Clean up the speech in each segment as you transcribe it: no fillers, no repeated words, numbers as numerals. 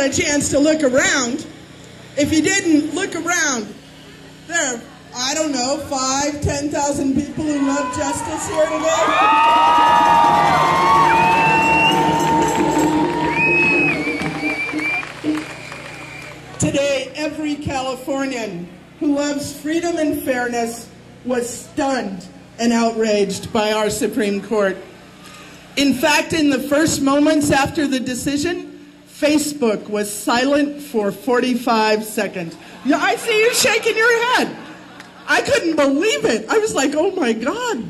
got a chance to look around. If you didn't, look around. There are, I don't know, 5,000, 10,000 people who love justice here today. Today, every Californian who loves freedom and fairness was stunned and outraged by our Supreme Court. In fact, in the first moments after the decision, Facebook was silent for 45 seconds. Yeah, I see you shaking your head. I couldn't believe it. I was like, oh my God,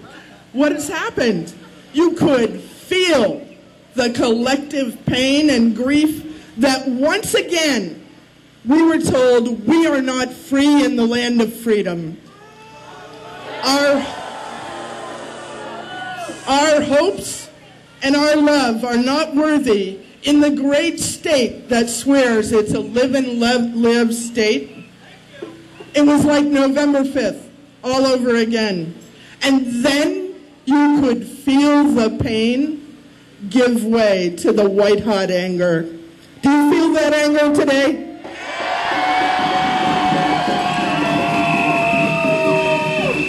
what has happened? You could feel the collective pain and grief that once again we were told we are not free in the land of freedom. Our hopes and our love are not worthy in the great state that swears it's a live and live state. It was like November 5th, all over again. And then you could feel the pain give way to the white-hot anger. Do you feel that anger today?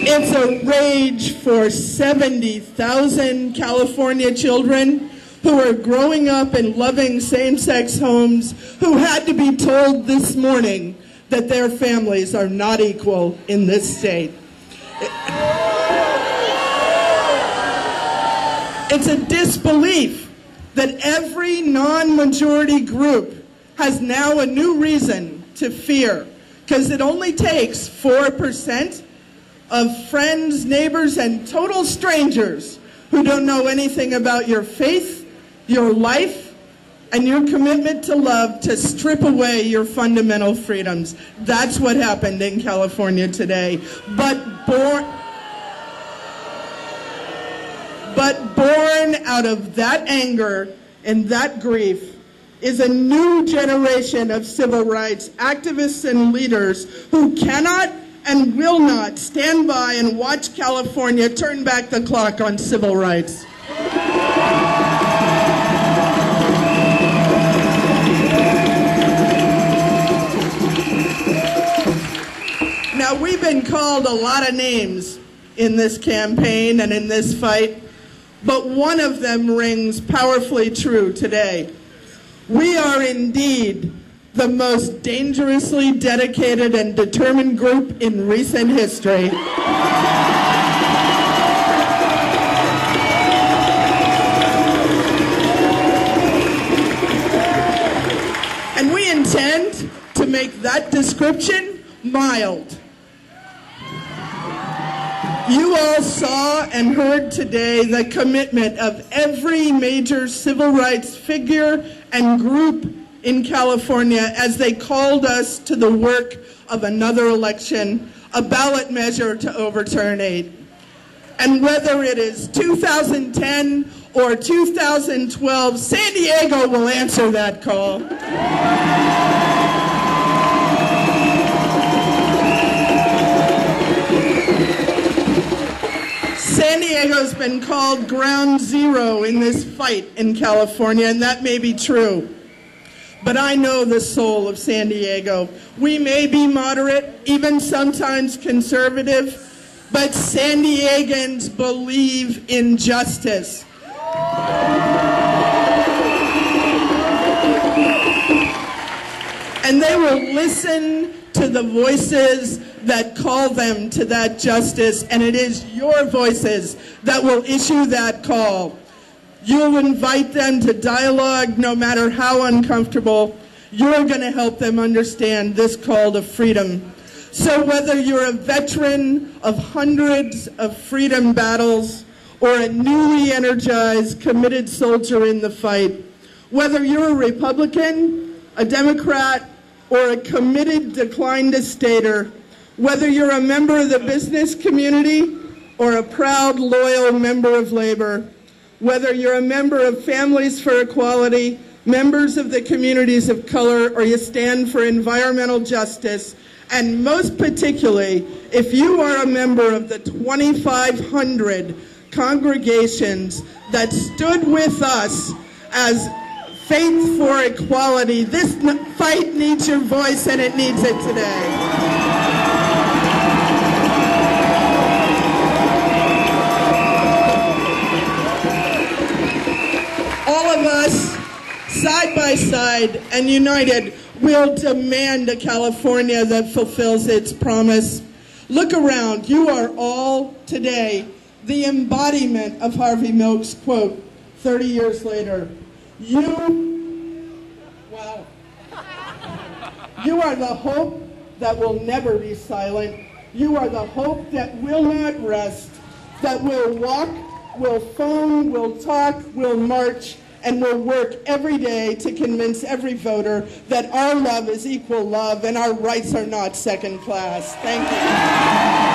It's a rage for 70,000 California children who are growing up in loving same-sex homes, who had to be told this morning that their families are not equal in this state. It's a disbelief that every non-majority group has now a new reason to fear, because it only takes 4% of friends, neighbors, and total strangers who don't know anything about your faith, your life, and your commitment to love to strip away your fundamental freedoms. That's what happened in California today. But born out of that anger and that grief is a new generation of civil rights activists and leaders who cannot and will not stand by and watch California turn back the clock on civil rights. Now, we've been called a lot of names in this campaign and in this fight, but one of them rings powerfully true today. We are indeed the most dangerously dedicated and determined group in recent history. And we intend to make that description mild. You all saw and heard today the commitment of every major civil rights figure and group in California as they called us to the work of another election, a ballot measure to overturn 8. And whether it is 2010 or 2012, San Diego will answer that call. San Diego's been called ground zero in this fight in California, and that may be true. But I know the soul of San Diego. We may be moderate, even sometimes conservative, but San Diegans believe in justice. And they will listen to the voices that call them to that justice, and it is your voices that will issue that call. You'll invite them to dialogue no matter how uncomfortable. You're going to help them understand this call to freedom. So whether you're a veteran of hundreds of freedom battles or a newly energized, committed soldier in the fight, whether you're a Republican, a Democrat, or a committed decline-to-stater, whether you're a member of the business community or a proud, loyal member of labor, whether you're a member of Families for Equality, members of the communities of color, or you stand for environmental justice, and most particularly, if you are a member of the 2,500 congregations that stood with us as Faith for equality. This fight needs your voice, and it needs it today. All of us, side by side and united, will demand a California that fulfills its promise. Look around. You are all today the embodiment of Harvey Milk's quote 30 years later. You are the hope that will never be silent. You are the hope that will not rest, that will walk, will phone, will talk, will march, and will work every day to convince every voter that our love is equal love and our rights are not second class. Thank you.